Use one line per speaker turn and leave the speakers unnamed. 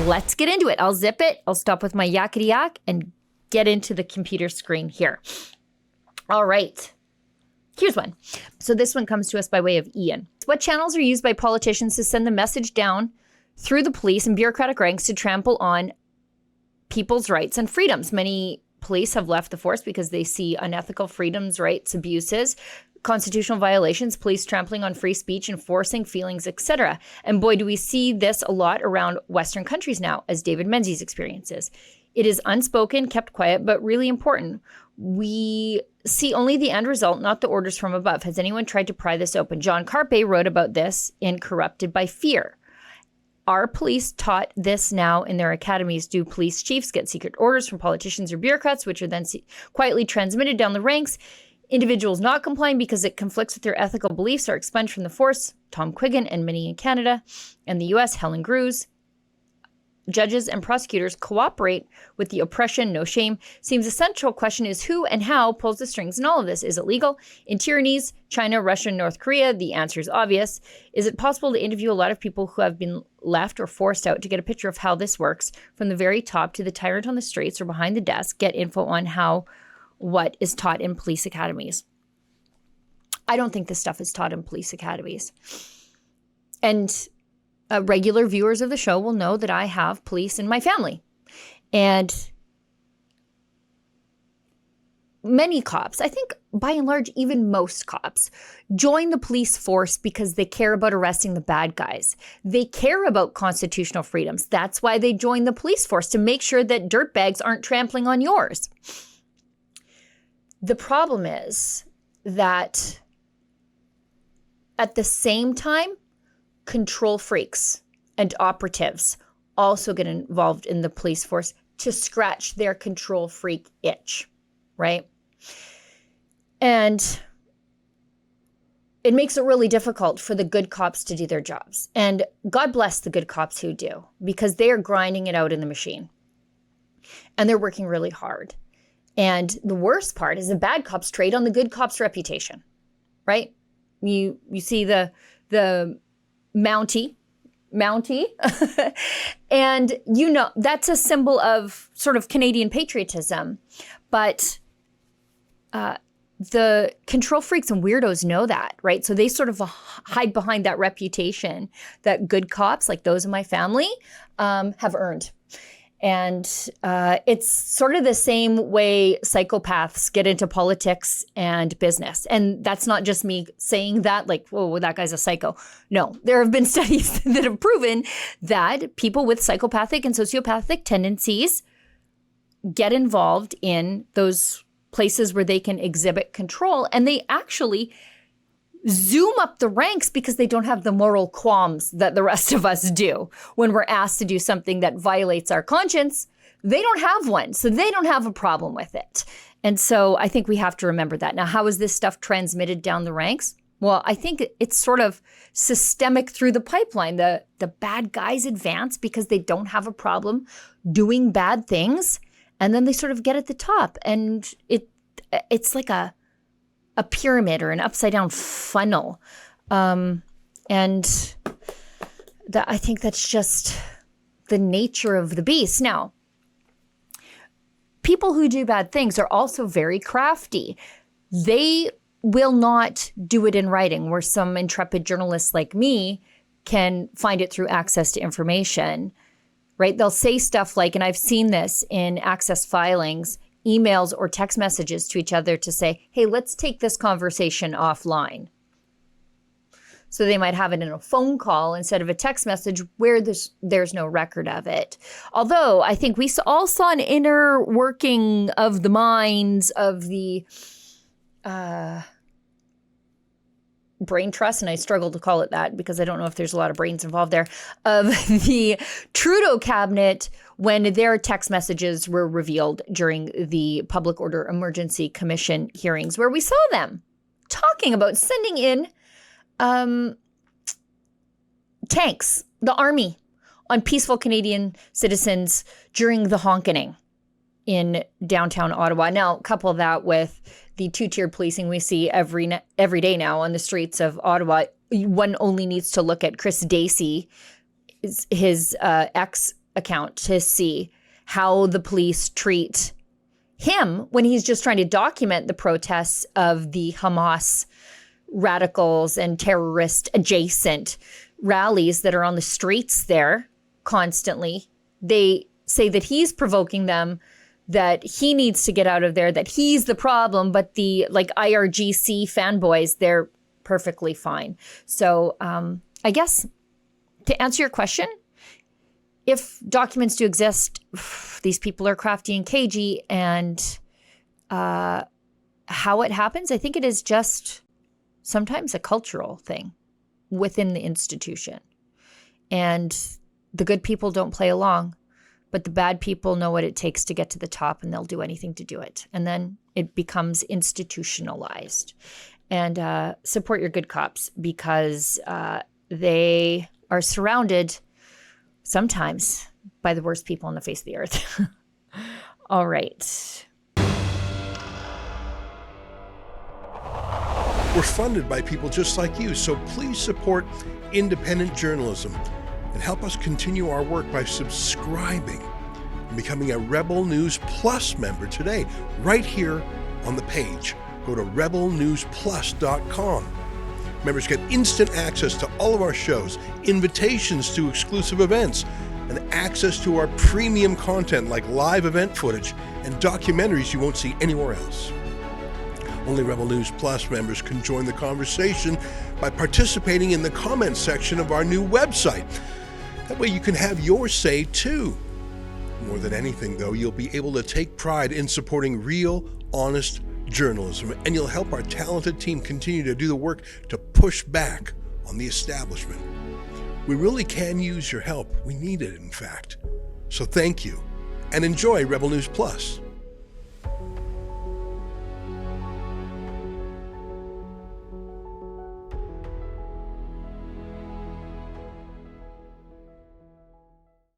let's get into it. I'll zip it. I'll stop with my yakety yak and get into the computer screen here. All right. Here's one. So this one comes to us by way of Ian. What channels are used by politicians to send the message down through the police and bureaucratic ranks to trample on people's rights and freedoms? Many police have left the force because they see unethical freedoms, rights abuses, constitutional violations, police trampling on free speech, enforcing feelings, etc. And boy, do we see this a lot around Western countries now, as David Menzies experiences. It is unspoken, kept quiet, but really important. We see only the end result, not the orders from above. Has anyone tried to pry this open? John Carpe wrote about this in Corrupted by Fear. Are police taught this now in their academies? Do police chiefs get secret orders from politicians or bureaucrats, which are then quietly transmitted down the ranks? Individuals not complying because it conflicts with their ethical beliefs are expunged from the force. Tom Quiggin and many in Canada and the US, Helen Grews. Judges and prosecutors cooperate with the oppression, no shame. Seems a central question is who and how pulls the strings in all of this. Is it legal? In tyrannies, China, Russia, North Korea, the answer is obvious. Is it possible to interview a lot of people who have been left or forced out to get a picture of how this works from the very top to the tyrant on the streets or behind the desk, get info on what is taught in police academies? I don't think this stuff is taught in police academies. And regular viewers of the show will know that I have police in my family. And many cops, I think by and large, even most cops, join the police force because they care about arresting the bad guys. They care about constitutional freedoms. That's why they join the police force, to make sure that dirtbags aren't trampling on yours. The problem is that at the same time, control freaks and operatives also get involved in the police force to scratch their control freak itch, right? And it makes it really difficult for the good cops to do their jobs. And God bless the good cops who do, because they are grinding it out in the machine. And they're working really hard. And the worst part is the bad cops trade on the good cops' reputation, right? You see the Mountie, and you know that's a symbol of sort of Canadian patriotism, but the control freaks and weirdos know that, right? So they sort of hide behind that reputation that good cops, like those in my family, have earned. And it's sort of the same way psychopaths get into politics and business. And that's not just me saying that, like, whoa, that guy's a psycho. No, there have been studies that have proven that people with psychopathic and sociopathic tendencies get involved in those places where they can exhibit control. And they actually zoom up the ranks because they don't have the moral qualms that the rest of us do. When we're asked to do something that violates our conscience, they don't have one. So they don't have a problem with it. And so I think we have to remember that. Now, how is this stuff transmitted down the ranks? Well, I think it's sort of systemic through the pipeline. The bad guys advance because they don't have a problem doing bad things. And then they sort of get at the top. And it's like a pyramid or an upside down funnel. And I think that's just the nature of the beast. Now, people who do bad things are also very crafty. They will not do it in writing, where some intrepid journalists like me can find it through access to information, right? They'll say stuff like, and I've seen this in access filings, emails or text messages to each other to say, hey, let's take this conversation offline. So they might have it in a phone call instead of a text message where there's no record of it. Although I think we all saw an inner working of the minds of the brain trust, and I struggle to call it that because I don't know if there's a lot of brains involved there, of the Trudeau cabinet when their text messages were revealed during the Public Order Emergency Commission hearings, where we saw them talking about sending in tanks, the army, on peaceful Canadian citizens during the honkening in downtown Ottawa. Now, couple that with the two-tiered policing we see every day now on the streets of Ottawa. One only needs to look at Chris Dacey, his account to see how the police treat him when he's just trying to document the protests of the Hamas radicals and terrorist adjacent rallies that are on the streets there constantly. They say that he's provoking them, that he needs to get out of there, that he's the problem, but the IRGC fanboys, they're perfectly fine. So I guess to answer your question, if documents do exist, these people are crafty and cagey, and how it happens, I think it is just sometimes a cultural thing within the institution. And the good people don't play along, but the bad people know what it takes to get to the top, and they'll do anything to do it. And then it becomes institutionalized. And support your good cops, because they are surrounded sometimes by the worst people on the face of the earth. All right.
We're funded by people just like you, so please support independent journalism and help us continue our work by subscribing and becoming a Rebel News Plus member today, right here on the page. Go to rebelnewsplus.com. Members get instant access to all of our shows, invitations to exclusive events, and access to our premium content like live event footage and documentaries you won't see anywhere else. Only Rebel News Plus members can join the conversation by participating in the comments section of our new website. That way you can have your say too. More than anything, though, you'll be able to take pride in supporting real, honest journalism, and you'll help our talented team continue to do the work to push back on the establishment. We really can use your help. We need it, in fact. So thank you, and enjoy Rebel News Plus.